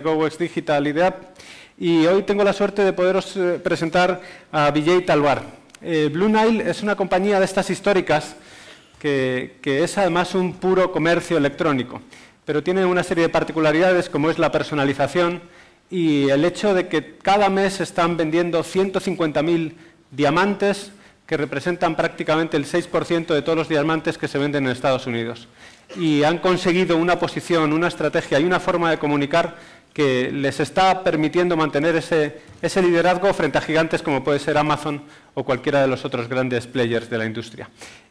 Ecoworks Digital y de App. Y hoy tengo la suerte de poderos presentar a Vijay y Talwar. Blue Nile es una compañía de estas históricas que es además un puro comercio electrónico, pero tiene una serie de particularidades como es la personalización y el hecho de que cada mes están vendiendo 150.000 diamantes que representan prácticamente el 6% de todos los diamantes que se venden en Estados Unidos. Y han conseguido una posición, una estrategia y una forma de comunicar que les está permitiendo mantener ese liderazgo frente a gigantes como puede ser Amazon o cualquiera de los otros grandes players de la industria.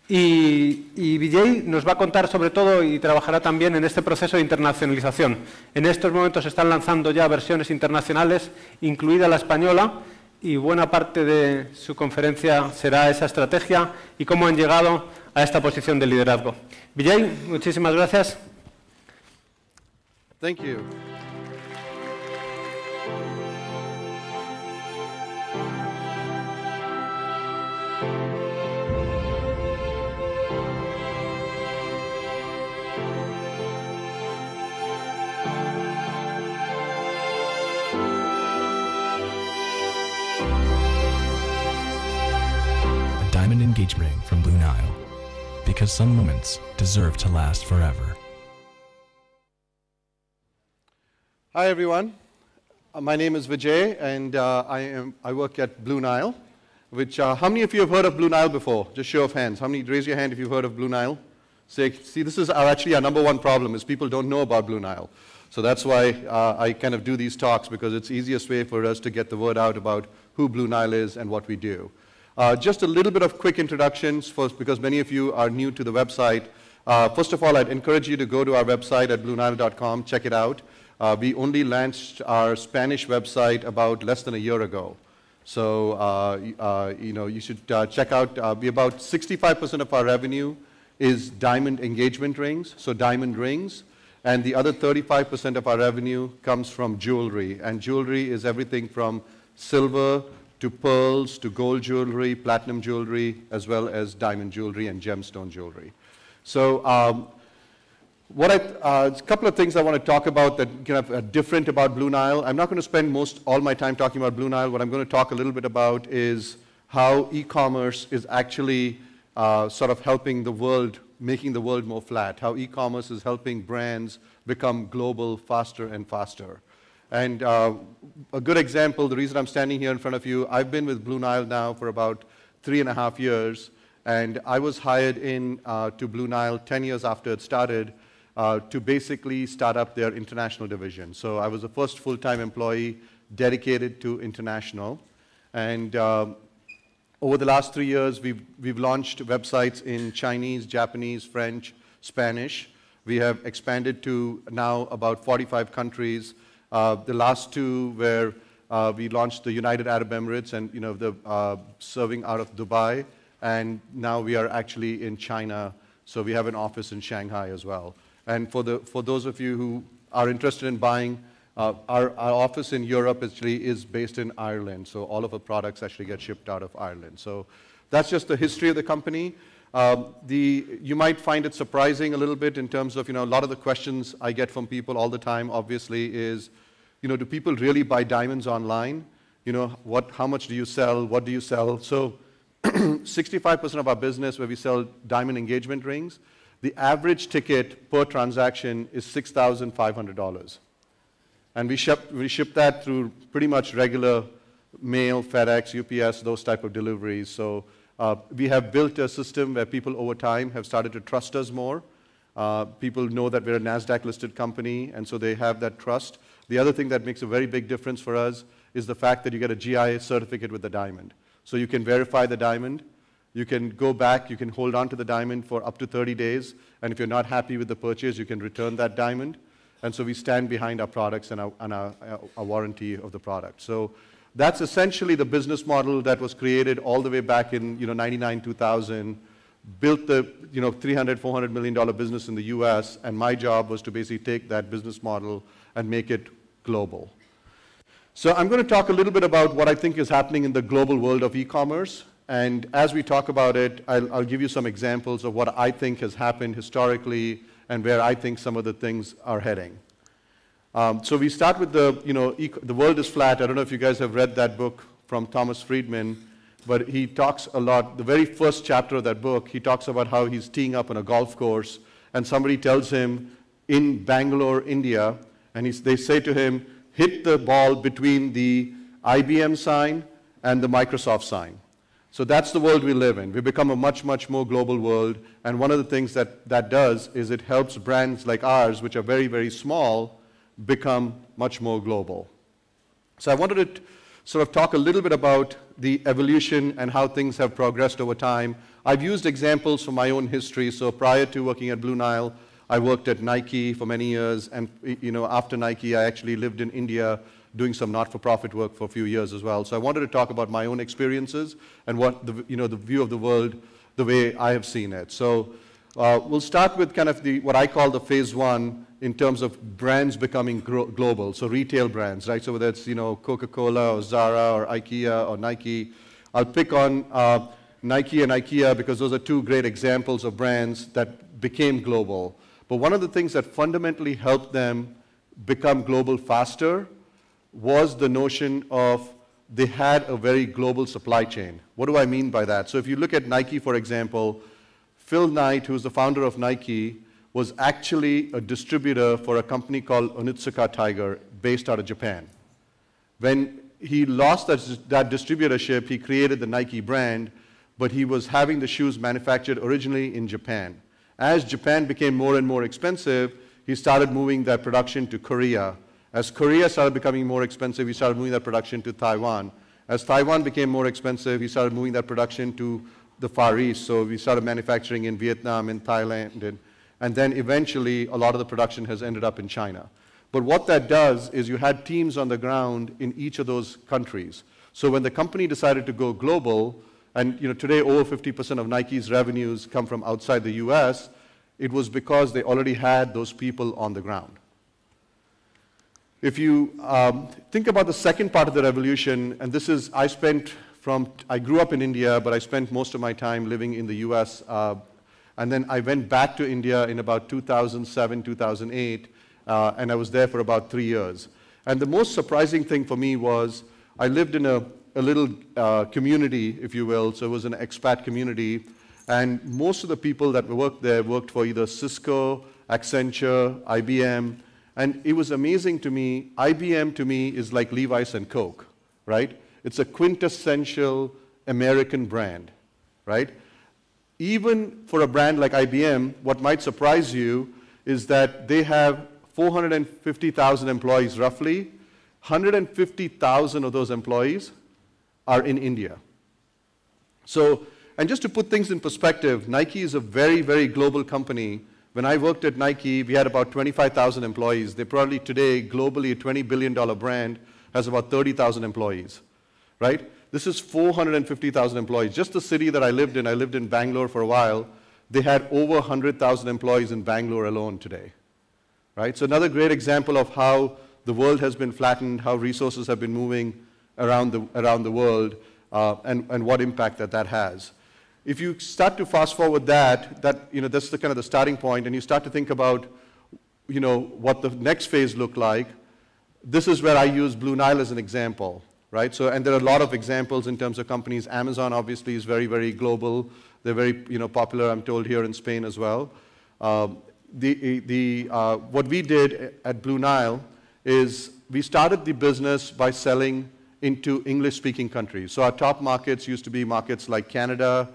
Y Vijay nos va a contar sobre todo y trabajará también en este proceso de internacionalización. En estos momentos se están lanzando ya versiones internacionales, incluida la española, y buena parte de su conferencia será esa estrategia y cómo han llegado a esta posición de liderazgo. Vijay, muchísimas gracias. Thank you. Diamond engagement ring from Blue Nile, because some moments deserve to last forever. Hi everyone, my name is Vijay and I work at Blue Nile, which, how many of you have heard of Blue Nile before? Just show of hands. How many, raise your hand if you've heard of Blue Nile. See, this is actually our number one problem is people don't know about Blue Nile. So that's why I kind of do these talks, because it's the easiest way for us to get the word out about who Blue Nile is and what we do. Just a little bit of quick introductions first, because many of you are new to the website. First of all, I'd encourage you to go to our website at bluenile.com, check it out. We only launched our Spanish website about less than a year ago. So, you know, you should check out, about 65% of our revenue is diamond engagement rings, so diamond rings. And the other 35% of our revenue comes from jewelry. And jewelry is everything from silver to pearls, to gold jewelry, platinum jewelry, as well as diamond jewelry and gemstone jewelry. So a couple of things I want to talk about that kind of are different about Blue Nile. I'm not going to spend all my time talking about Blue Nile. What I'm going to talk a little bit about is how e-commerce is actually sort of helping the world, making the world more flat, how e-commerce is helping brands become global faster and faster. And a good example, the reason I'm standing here in front of you, I've been with Blue Nile now for about 3.5 years, and I was hired in to Blue Nile 10 years after it started to basically start up their international division. So I was the first full-time employee dedicated to international. And over the last 3 years, we've launched websites in Chinese, Japanese, French, Spanish. We have expanded to now about 45 countries. The last two where we launched the United Arab Emirates and, you know, serving out of Dubai, and now we are actually in China, so we have an office in Shanghai as well. And for those of you who are interested in buying, our office in Europe actually is based in Ireland, so all of our products actually get shipped out of Ireland. So that's just the history of the company. You might find it surprising a little bit in terms of, you know, a lot of the questions I get from people all the time, obviously, is, you know, do people really buy diamonds online? You know, how much do you sell? What do you sell? So 65% of our business where we sell diamond engagement rings, the average ticket per transaction is $6,500. And we ship that through pretty much regular mail, FedEx, UPS, those type of deliveries. So we have built a system where people over time have started to trust us more. People know that we're a NASDAQ-listed company, and so they have that trust. The other thing that makes a very big difference for us is the fact that you get a GI certificate with the diamond. So you can verify the diamond. You can go back. You can hold on to the diamond for up to 30 days. And if you're not happy with the purchase, you can return that diamond. And so we stand behind our products and our warranty of the product. So that's essentially the business model that was created all the way back in 99, 2000, built the $300, $400 million business in the US, and my job was to basically take that business model and make it global. So I'm going to talk a little bit about what I think is happening in the global world of e-commerce. And as we talk about it, I'll give you some examples of what I think has happened historically and where I think some of the things are heading. So we start with The World is Flat. I don't know if you guys have read that book from Thomas Friedman, but he talks a lot. The very first chapter of that book, he talks about how he's teeing up on a golf course, and somebody tells him in Bangalore, India, and they say to him, hit the ball between the IBM sign and the Microsoft sign. So that's the world we live in. We become a much, much more global world, and one of the things that does is it helps brands like ours, which are very, very small, become much more global. So I wanted to sort of talk a little bit about the evolution and how things have progressed over time. I've used examples from my own history. So prior to working at Blue Nile, I worked at Nike for many years, and after Nike, I actually lived in India doing some not-for-profit work for a few years as well. So I wanted to talk about my own experiences and what the view of the world, the way I have seen it. So we'll start with kind of what I call the phase one in terms of brands becoming global, so retail brands, right? So whether it's Coca-Cola or Zara or IKEA or Nike. I'll pick on Nike and IKEA because those are two great examples of brands that became global. But one of the things that fundamentally helped them become global faster was the notion of they had a very global supply chain. What do I mean by that? So if you look at Nike, for example, Phil Knight, who's the founder of Nike, was actually a distributor for a company called Onitsuka Tiger, based out of Japan. When he lost that distributorship, he created the Nike brand, but he was having the shoes manufactured originally in Japan. As Japan became more and more expensive, he started moving that production to Korea. As Korea started becoming more expensive, he started moving that production to Taiwan. As Taiwan became more expensive, he started moving that production to the Far East. So we started manufacturing in Vietnam, in Thailand, and then eventually a lot of the production has ended up in China. But what that does is you had teams on the ground in each of those countries. So when the company decided to go global, and today over 50% of Nike's revenues come from outside the US, it was because they already had those people on the ground. If you think about the second part of the revolution, and this is, I grew up in India, but I spent most of my time living in the US, and then I went back to India in about 2007, 2008, and I was there for about 3 years. And the most surprising thing for me was I lived in a little community, if you will, so it was an expat community, and most of the people that worked there worked for either Cisco, Accenture, IBM, and it was amazing to me. IBM to me is like Levi's and Coke, right? It's a quintessential American brand, right? Even for a brand like IBM, what might surprise you is that they have 450,000 employees roughly. 150,000 of those employees are in India. So, and just to put things in perspective, Nike is a very, very global company. When I worked at Nike, we had about 25,000 employees. They probably today, globally, a $20 billion brand has about 30,000 employees, right? This is 450,000 employees. Just the city that I lived in Bangalore for a while, they had over 100,000 employees in Bangalore alone today, right? So another great example of how the world has been flattened, how resources have been moving around the world, and what impact that has. If you start to fast forward that's the kind of the starting point, and you start to think about, what the next phase looked like. This is where I use Blue Nile as an example, right? So, and there are a lot of examples in terms of companies. Amazon obviously is very, very global. They're very, popular, I'm told, here in Spain as well. What we did at Blue Nile is we started the business by selling into English-speaking countries. So our top markets used to be markets like Canada,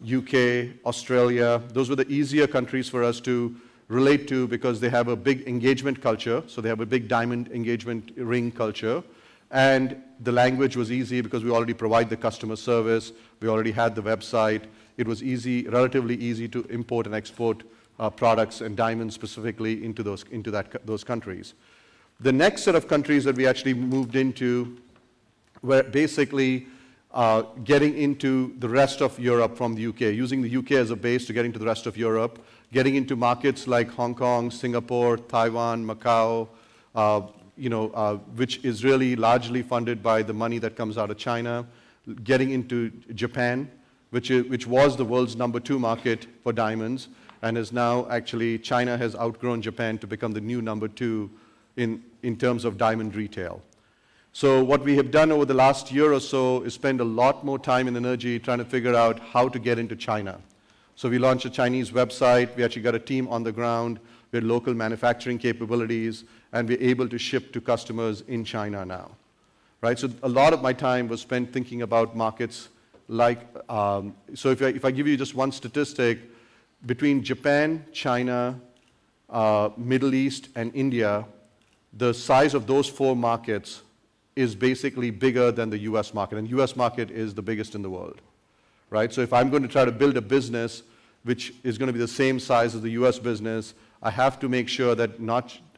UK, Australia. Those were the easier countries for us to relate to because they have a big engagement culture. So they have a big diamond engagement ring culture. And the language was easy because we already provide the customer service. We already had the website. It was easy, relatively easy to import and export products and diamonds specifically into those countries. The next set of countries that we actually moved into were basically getting into the rest of Europe from the UK, using the UK as a base to get into the rest of Europe, getting into markets like Hong Kong, Singapore, Taiwan, Macau, which is really largely funded by the money that comes out of China, getting into Japan, which was the world's #2 market for diamonds, and is now actually, China has outgrown Japan to become the new #2 in in terms of diamond retail. So what we have done over the last year or so is spend a lot more time and energy trying to figure out how to get into China. So we launched a Chinese website. We actually got a team on the ground with local manufacturing capabilities, and we're able to ship to customers in China now. Right? So a lot of my time was spent thinking about markets like, so if I give you just one statistic, between Japan, China, Middle East, and India, the size of those 4 markets is basically bigger than the US market, and US market is the biggest in the world, right? So if I'm going to try to build a business which is going to be the same size as the US business, I have to make sure that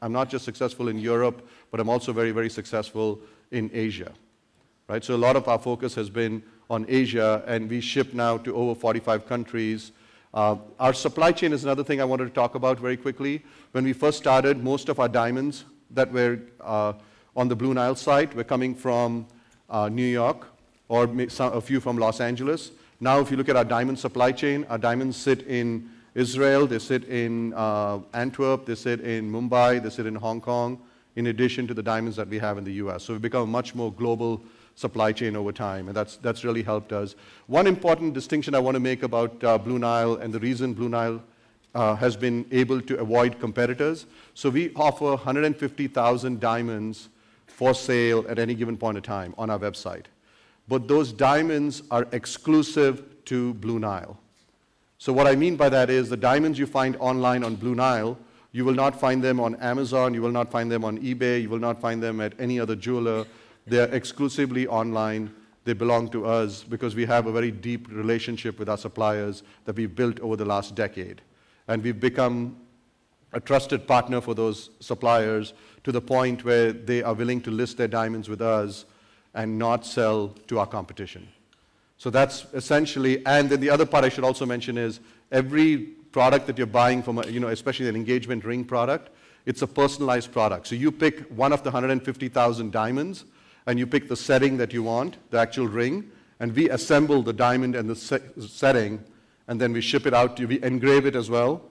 I'm not just successful in Europe, but I'm also very, very successful in Asia, right? So a lot of our focus has been on Asia, and we ship now to over 45 countries. Our supply chain is another thing I wanted to talk about very quickly. When we first started, most of our diamonds that were on the Blue Nile site were coming from New York, or a few from Los Angeles. Now, if you look at our diamond supply chain, our diamonds sit in Israel, they sit in Antwerp, they sit in Mumbai, they sit in Hong Kong, in addition to the diamonds that we have in the US. So we've become a much more global supply chain over time, and that's really helped us. One important distinction I want to make about Blue Nile, and the reason Blue Nile has been able to avoid competitors. So we offer 150,000 diamonds for sale at any given point of time on our website. But those diamonds are exclusive to Blue Nile. So what I mean by that is the diamonds you find online on Blue Nile, you will not find them on Amazon, you will not find them on eBay, you will not find them at any other jeweler. They're exclusively online. They belong to us because we have a very deep relationship with our suppliers that we've built over the last decade. And we've become a trusted partner for those suppliers to the point where they are willing to list their diamonds with us and not sell to our competition. So that's essentially, and then the other part I should also mention is every product that you're buying from, especially an engagement ring product, it's a personalized product. So you pick one of the 150,000 diamonds, and you pick the setting that you want, the actual ring, and we assemble the diamond and the setting, and then we ship it out to you. We engrave it as well.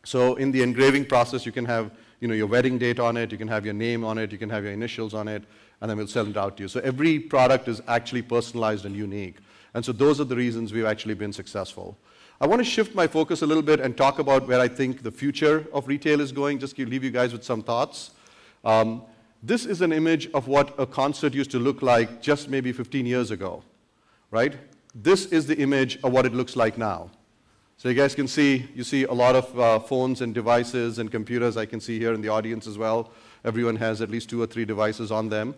So in the engraving process, you can have your wedding date on it, you can have your name on it, you can have your initials on it, and then we'll send it out to you. So every product is actually personalized and unique. And so those are the reasons we've actually been successful. I want to shift my focus a little bit and talk about where I think the future of retail is going, just to leave you guys with some thoughts. This is an image of what a concert used to look like just maybe 15 years ago, right? This is the image of what it looks like now. So you guys can see, you see a lot of phones and devices and computers. I can see here in the audience as well. Everyone has at least 2 or 3 devices on them.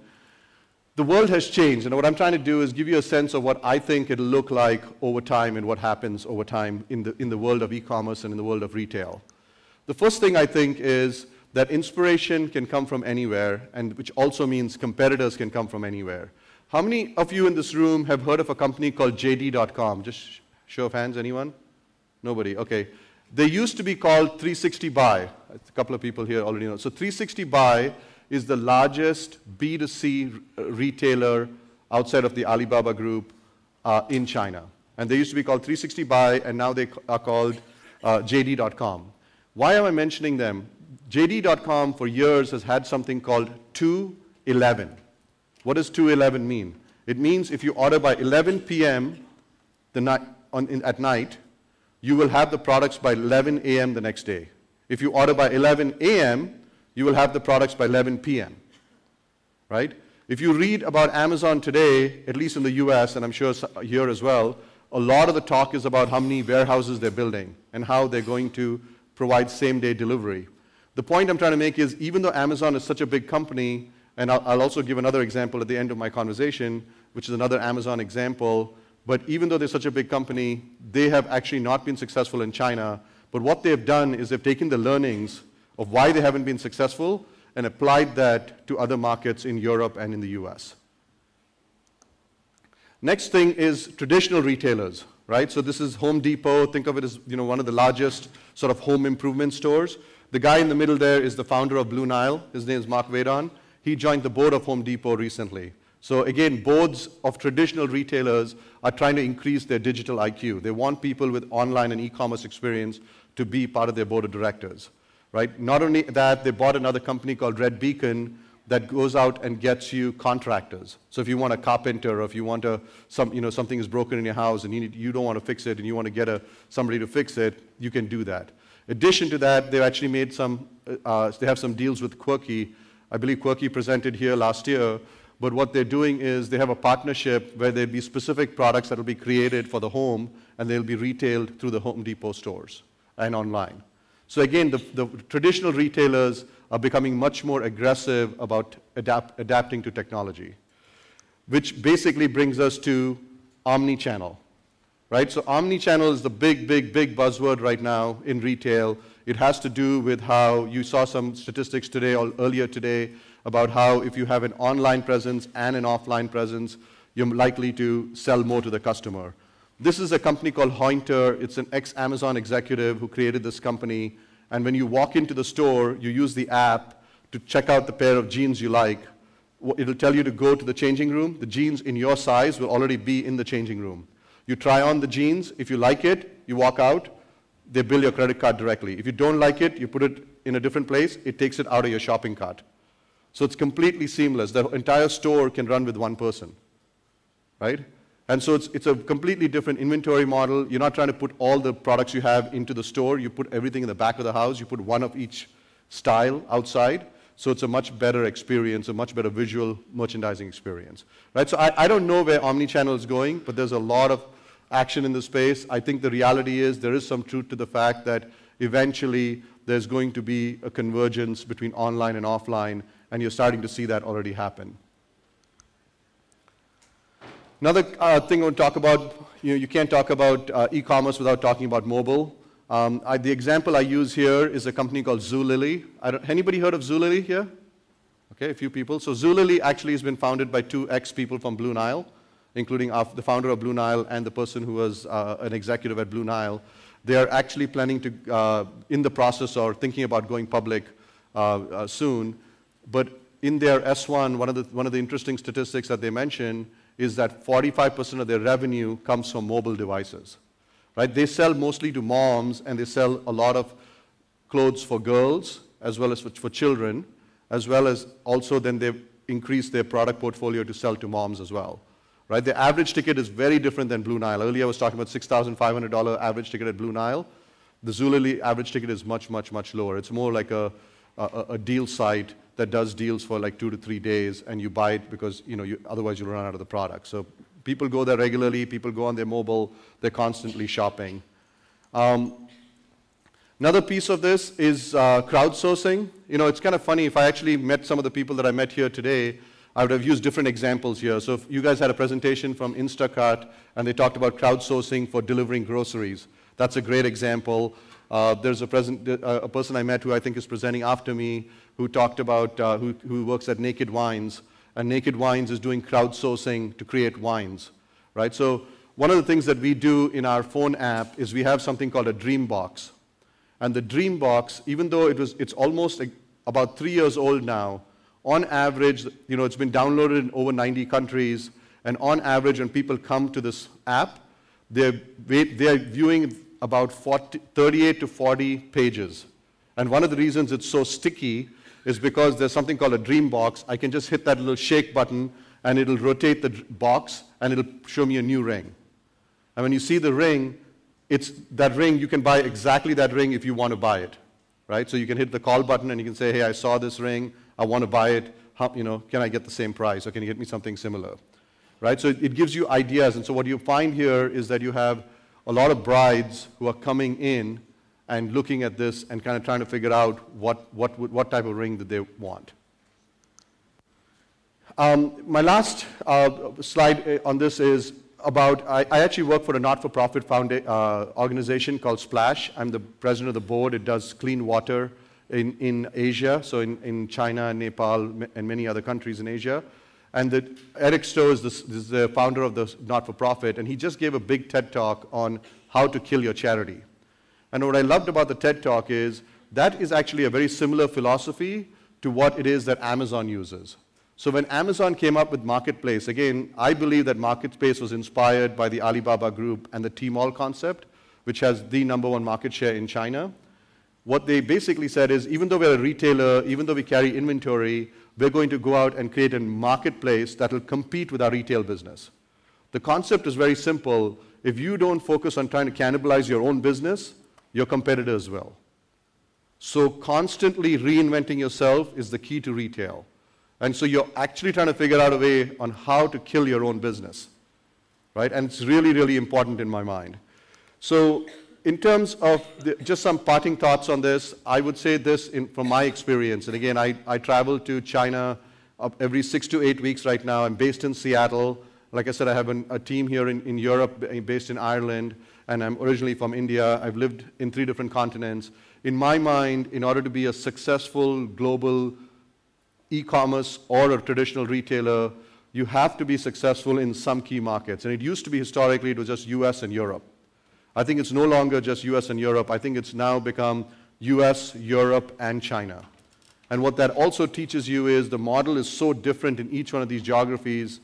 The world has changed, and what I'm trying to do is give you a sense of what I think it'll look like over time and what happens over time in the world of e-commerce and in the world of retail. The first thing I think is that inspiration can come from anywhere, and which also means competitors can come from anywhere. How many of you in this room have heard of a company called JD.com? Just show of hands, anyone? Nobody, okay. They used to be called 360buy. A couple of people here already know. So 360buy is the largest B2C retailer outside of the Alibaba group in China. And they used to be called 360buy, and now they are called JD.com. Why am I mentioning them? JD.com for years has had something called 211. What does 211 mean? It means if you order by 11 p.m. at night, you will have the products by 11 a.m. the next day. If you order by 11 a.m., you will have the products by 11 p.m., right? If you read about Amazon today, at least in the US, and I'm sure here as well, a lot of the talk is about how many warehouses they're building and how they're going to provide same-day delivery. The point I'm trying to make is, even though Amazon is such a big company, and I'll also give another example at the end of my conversation, which is another Amazon example, but even though they're such a big company, they have actually not been successful in China. But what they've done is they've taken the learnings of why they haven't been successful and applied that to other markets in Europe and in the US. Next thing is traditional retailers, right? So this is Home Depot. Think of it as one of the largest sort of home improvement stores. The guy in the middle there is the founder of Blue Nile. His name is Mark Vadon. He joined the board of Home Depot recently. So again, boards of traditional retailers are trying to increase their digital IQ. They want people with online and e-commerce experience to be part of their board of directors. right? Not only that, they bought another company called Red Beacon that goes out and gets you contractors. So if you want a carpenter, or if you want something is broken in your house and you don't want to fix it and you want to get somebody to fix it, you can do that. Addition to that, they've actually made they have some deals with Quirky. I believe Quirky presented here last year, but what they're doing is they have a partnership where there'll be specific products that will be created for the home, and they'll be retailed through the Home Depot stores and online. So again, the traditional retailers are becoming much more aggressive about adapting to technology, which basically brings us to omni-channel, right? So omni-channel is the big buzzword right now in retail. It has to do with how you saw some statistics today or earlier today about how if you have an online presence and an offline presence, you're likely to sell more to the customer. This is a company called Hointer. It's an ex-Amazon executive who created this company. And when you walk into the store, you use the app to check out the pair of jeans you like. It'll tell you to go to the changing room. The jeans in your size will already be in the changing room. You try on the jeans. If you like it, you walk out. They bill your credit card directly. If you don't like it, you put it in a different place. It takes it out of your shopping cart. So it's completely seamless. The entire store can run with one person, right? And so it's a completely different inventory model. You're not trying to put all the products you have into the store. You put everything in the back of the house. You put one of each style outside. So it's a much better experience, a much better visual merchandising experience, right? So I don't know where omnichannel is going, but there's a lot of action in the space. I think the reality is there is some truth to the fact that eventually there's going to be a convergence between online and offline, and you're starting to see that already happen. Another thing I want to talk about, you can't talk about e-commerce without talking about mobile. The example I use here is a company called Zulily. Anybody heard of Zulily here? Okay, a few people. So Zulily actually has been founded by two ex-people from Blue Nile, including the founder of Blue Nile and the person who was an executive at Blue Nile. They are actually planning to, in the process or thinking about going public soon. But in their S1, one of the interesting statistics that they mention is that 45% of their revenue comes from mobile devices, right? They sell mostly to moms, and they sell a lot of clothes for girls, as well as for children, as well as also then they've increased their product portfolio to sell to moms as well, right? The average ticket is very different than Blue Nile. Earlier I was talking about $6,500 average ticket at Blue Nile. The Zulily average ticket is much lower. It's more like a deal site that does deals for like 2 to 3 days, and you buy it because otherwise you'll run out of the product. So people go there regularly, people go on their mobile, they're constantly shopping. Another piece of this is crowdsourcing. It's kind of funny, if I actually met some of the people that I met here today, I would have used different examples here. So if you guys had a presentation from Instacart, and they talked about crowdsourcing for delivering groceries, that's a great example. There's a person I met who I think is presenting after me who talked about, who works at Naked Wines, and Naked Wines is doing crowdsourcing to create wines, right? So one of the things that we do in our phone app is we have something called a Dream Box. And the Dream Box, even though it's almost about 3 years old now, on average, it's been downloaded in over 90 countries, and on average, when people come to this app, they're viewing about 38 to 40 pages. And one of the reasons it's so sticky is because there's something called a Dream Box. I can just hit that little shake button, and it'll rotate the box, and it'll show me a new ring. And when you see the ring, it's that ring, you can buy exactly that ring if you want to buy it, right? So you can hit the call button, and you can say, hey, I saw this ring, I want to buy it, can I get the same price, or can you get me something similar, right? So it gives you ideas, and so what you find here is that you have a lot of brides who are coming in and looking at this and kind of trying to figure out what type of ring that they want. My last slide on this is about, I actually work for a not-for-profit organization called Splash. I'm the president of the board. It does clean water in Asia, so in China and Nepal and many other countries in Asia. And Eric Stowe is the founder of the not-for-profit, and he just gave a big TED Talk on how to kill your charity. And what I loved about the TED Talk is that is actually a very similar philosophy to what it is that Amazon uses. So when Amazon came up with Marketplace, again, I believe that Marketplace was inspired by the Alibaba Group and the Tmall concept, which has the #1 market share in China. what they basically said is, even though we're a retailer, even though we carry inventory, we're going to go out and create a marketplace that will compete with our retail business. The concept is very simple. If you don't focus on trying to cannibalize your own business, your competitors will. So constantly reinventing yourself is the key to retail. And so you're actually trying to figure out a way on how to kill your own business, right? And it's really, really important in my mind. So in terms of just some parting thoughts on this, I would say this from my experience. And again, I travel to China every 6 to 8 weeks right now. I'm based in Seattle. Like I said, I have a team here in Europe, based in Ireland, and I'm originally from India. I've lived in 3 different continents. In my mind, in order to be a successful global e-commerce or a traditional retailer, you have to be successful in some key markets. And it used to be historically, it was just US and Europe. I think it's no longer just US and Europe. I think it's now become US, Europe, and China. And what that also teaches you is the model is so different in each one of these geographies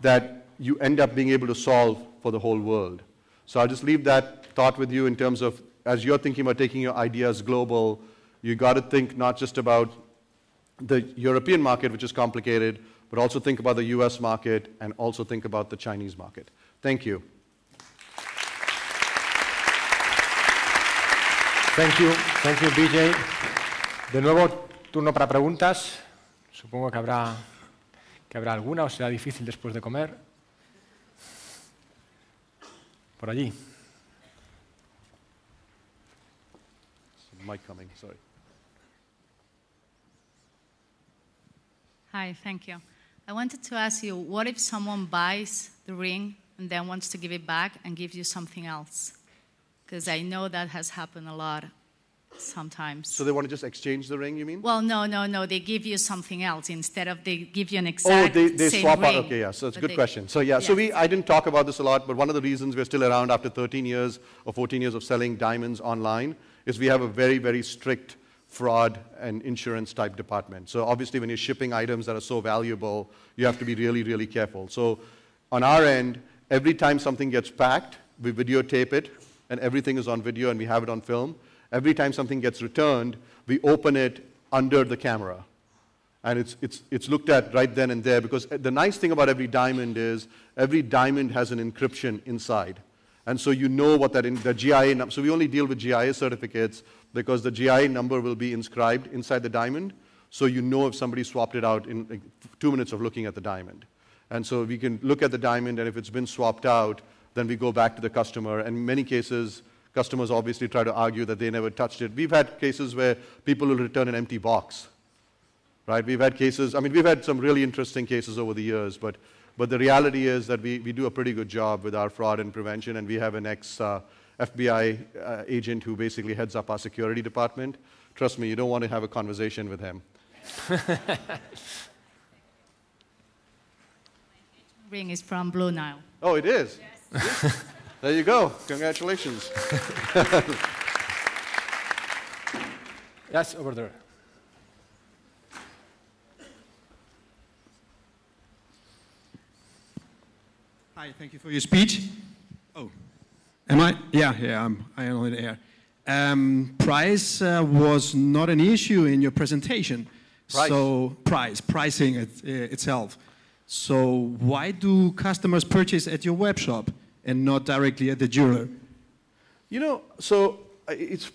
that you end up being able to solve for the whole world. So I'll just leave that thought with you in terms of, as you're thinking about taking your ideas global, you got to think not just about the European market, which is complicated, but also think about the US market and also think about the Chinese market. Thank you. Thank you, Vijay. De nuevo, turno para preguntas. Supongo que habrá alguna o será difícil después de comer. Por allí. Mic coming, sorry. Hi, thank you. I wanted to ask you, what if someone buys the ring and then wants to give it back and gives you something else? Because I know that has happened a lot sometimes. So they want to just exchange the ring, you mean? Well, no. They give you something else instead of they give you an exact they same swap ring. out. Okay, yeah. So it's a good question. So yeah, so I didn't talk about this a lot, but one of the reasons we're still around after 13 years or 14 years of selling diamonds online is we have a very, very strict fraud and insurance type department. So obviously when you're shipping items that are so valuable, you have to be really, really careful. So on our end, every time something gets packed, we videotape it, and everything is on video and we have it on film. Every time something gets returned, we open it under the camera. And it's looked at right then and there, because the nice thing about every diamond is every diamond has an encryption inside. And so you know what the GIA number, so we only deal with GIA certificates because the GIA number will be inscribed inside the diamond, so you know if somebody swapped it out in like 2 minutes of looking at the diamond. And so we can look at the diamond, and if it's been swapped out, then we go back to the customer. And in many cases, customers obviously try to argue that they never touched it. We've had cases where people will return an empty box, right? We've had cases, I mean, we've had some really interesting cases over the years, but the reality is that we do a pretty good job with our fraud and prevention, and we have an ex-FBI agent who basically heads up our security department. Trust me, you don't want to have a conversation with him. Ring is from Blue Nile. Oh, it is? Yes. There you go. Congratulations. Yes, over there. Hi, thank you for your speech. Oh, am I? Yeah, I am on the air. Price was not an issue in your presentation. Price? So pricing itself. So why do customers purchase at your web shop and not directly at the jeweler? You know, so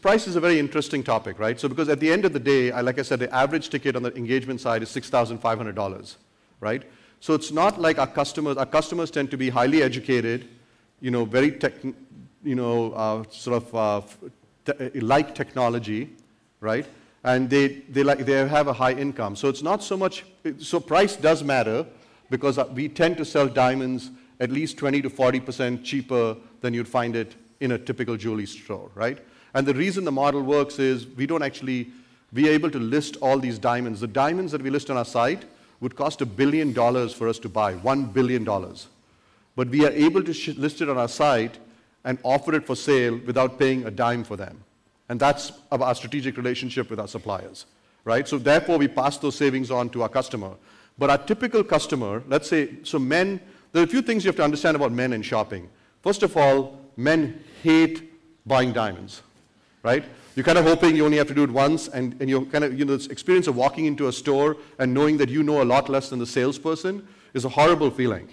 price is a very interesting topic, right? So because at the end of the day, like I said, the average ticket on the engagement side is $6,500, right? So it's not like our customers tend to be highly educated, you know, very like technology, right? And they have a high income. So it's not so much, so price does matter, because we tend to sell diamonds at least 20 to 40% cheaper than you'd find it in a typical jewelry store, right? And the reason the model works is we are able to list all these diamonds. The diamonds that we list on our site would cost $1 billion for us to buy, $1 billion. But we are able to list it on our site and offer it for sale without paying a dime for them. And that's our strategic relationship with our suppliers, right? So therefore, we pass those savings on to our customer. But our typical customer, let's say, so men, there are a few things you have to understand about men and shopping. First of all, men hate buying diamonds, right? You're kind of hoping you only have to do it once, and you're kind of, this experience of walking into a store and knowing that you know a lot less than the salesperson is a horrible feeling,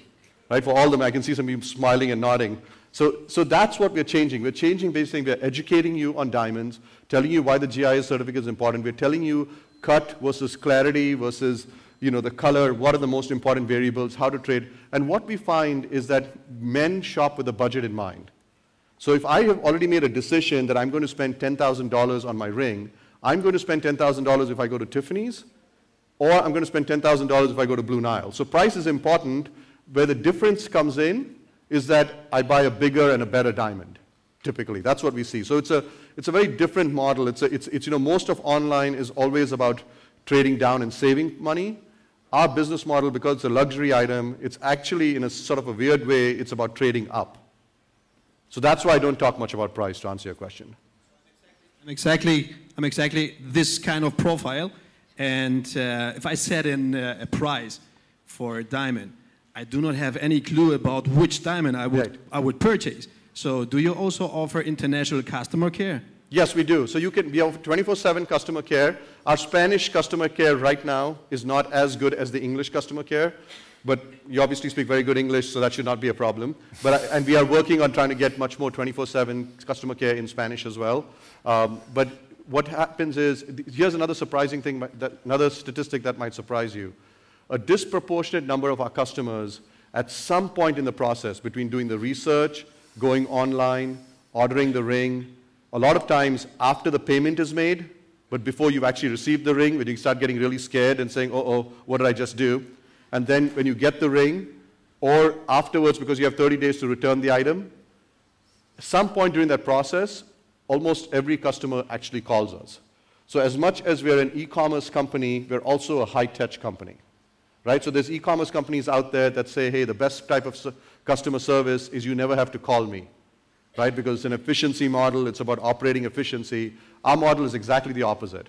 right? For all of them, I can see some people smiling and nodding. So that's what we're changing. We're changing basically, we're educating you on diamonds, telling you why the GIS certificate is important. We're telling you cut versus clarity versus the color, what are the most important variables, how to trade. And what we find is that men shop with a budget in mind. So if I have already made a decision that I'm going to spend $10,000 on my ring, I'm going to spend $10,000 if I go to Tiffany's, or I'm going to spend $10,000 if I go to Blue Nile. So price is important. Where the difference comes in is that I buy a bigger and a better diamond, typically. That's what we see. So it's a very different model. Most of online is always about trading down and saving money. Our business model, because it's a luxury item, it's actually, in a sort of a weird way, it's about trading up. So that's why I don't talk much about price, to answer your question. I'm exactly this kind of profile. And if I set in a price for a diamond, I do not have any clue about which diamond I would purchase. So do you also offer international customer care? Yes, we do. So we have 24/7 customer care. Our Spanish customer care right now is not as good as the English customer care, but you obviously speak very good English, so that should not be a problem. And we are working on trying to get much more 24/7 customer care in Spanish as well. But what happens is, here's another surprising thing, another statistic that might surprise you. A disproportionate number of our customers, at some point in the process, between doing the research, going online, ordering the ring, a lot of times after the payment is made, but before you've actually received the ring, when you start getting really scared and saying, oh, what did I just do? And then when you get the ring, or afterwards because you have 30 days to return the item, at some point during that process, almost every customer actually calls us. So as much as we're an e-commerce company, we're also a high-touch company, right? So there's e-commerce companies out there that say, hey, the best type of customer service is you never have to call me, right? Because it's an efficiency model, it's about operating efficiency. Our model is exactly the opposite.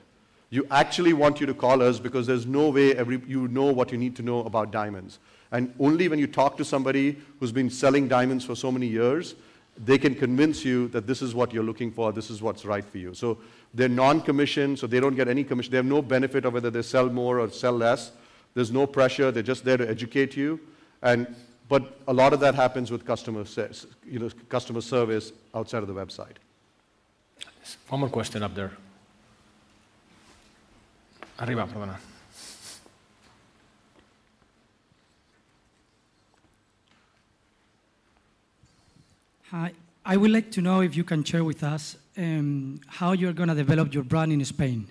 You actually want you to call us because there's no way you know what you need to know about diamonds. And only when you talk to somebody who's been selling diamonds for so many years, they can convince you that this is what you're looking for, this is what's right for you. So they're non-commissioned, so they don't get any commission. They have no benefit of whether they sell more or sell less. There's no pressure. They're just there to educate you. But a lot of that happens with customer service outside of the website. One more question up there. Arriba, perdona. Hi. I would like to know if you can share with us how you're going to develop your brand in Spain.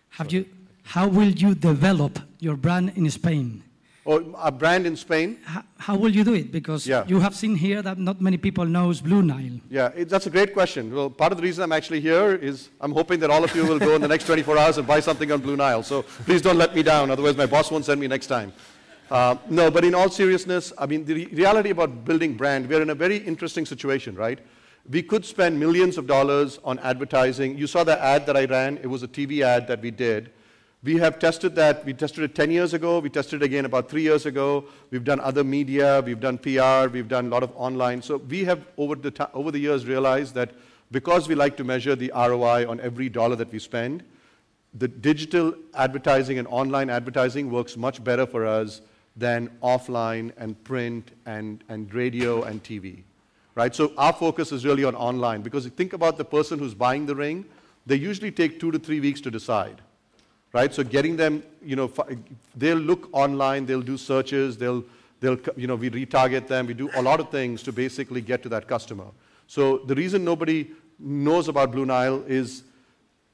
How will you develop your brand in Spain? Oh, a brand in Spain? How will you do it? Because you have seen here that not many people knows Blue Nile. Yeah, that's a great question. Well, part of the reason I'm actually here is I'm hoping that all of you will go in the next 24 hours and buy something on Blue Nile. So please don't let me down, otherwise my boss won't send me next time. No, but in all seriousness, I mean, the reality about building brand, we're in a very interesting situation, right? We could spend millions of dollars on advertising. You saw the ad that I ran. It was a TV ad that we did. We have tested that. We tested it 10 years ago. We tested it again about 3 years ago. We've done other media. We've done PR. We've done a lot of online. So we have, over the years, realized that because we like to measure the ROI on every dollar that we spend, the digital advertising and online advertising works much better for us than offline and print and radio and TV, right? So our focus is really on online, because you think about the person who's buying the ring, they usually take 2 to 3 weeks to decide, right? So getting them, they'll look online, they'll do searches, we retarget them, we do a lot of things to basically get to that customer. So the reason nobody knows about Blue Nile is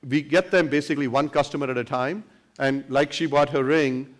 we get them basically one customer at a time, and like she bought her ring,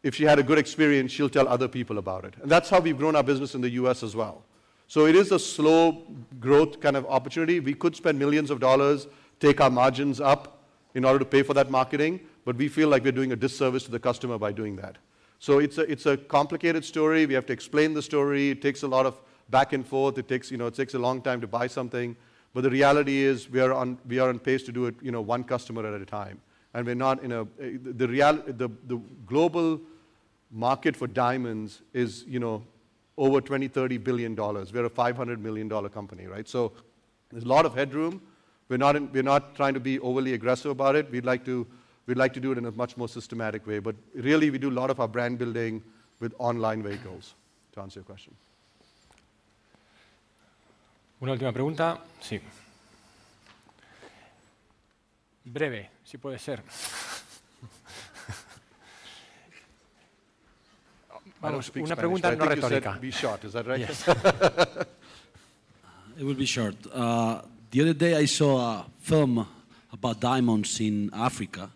if she had a good experience, she'll tell other people about it. And that's how we've grown our business in the US as well. So it is a slow growth kind of opportunity. We could spend millions of dollars, take our margins up in order to pay for that marketing, but we feel like we're doing a disservice to the customer by doing that. So it's a complicated story. We have to explain the story. It takes a lot of back and forth. It takes a long time to buy something. But the reality is we are on pace to do it, one customer at a time. And we're not in the global market for diamonds is, over $20, $30 billion. We're a $500 million company, right? So there's a lot of headroom, We're not trying to be overly aggressive about it. We'd like to do it in a much more systematic way. But really, we do a lot of our brand building with online vehicles, to answer your question. Una última pregunta. Sí. Breve, si puede ser. Vamos, una pregunta no retórica. Be short, is that right? Yes. It will be short. The other day I saw a film about diamonds in Africa.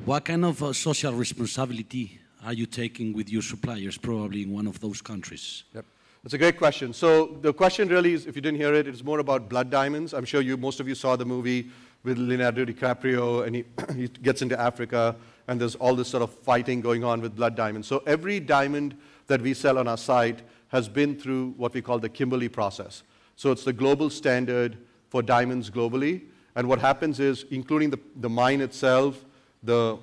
What kind of social responsibility are you taking with your suppliers, probably in one of those countries? Yep. That's a great question. So the question really is, if you didn't hear it, it's more about blood diamonds. I'm sure most of you saw the movie with Leonardo DiCaprio, and he gets into Africa, and there's all this sort of fighting going on with blood diamonds. So every diamond that we sell on our site has been through what we call the Kimberley process. So it's the global standard for diamonds globally. And what happens is, including the mine itself, the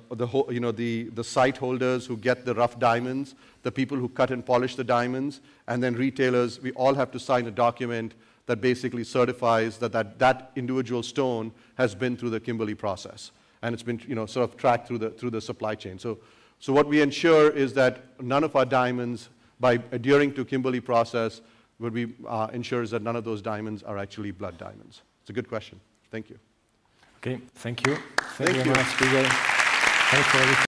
site holders who get the rough diamonds, the people who cut and polish the diamonds, and then retailers, we all have to sign a document that basically certifies that individual stone has been through the Kimberley process, and it's been sort of tracked through the supply chain. So what we ensure is that none of our diamonds, by adhering to Kimberley process, what we ensure is that none of those diamonds are actually blood diamonds. It's a good question. Thank you. Okay, thank you. Thank you very much, Vijay. Thanks for everything.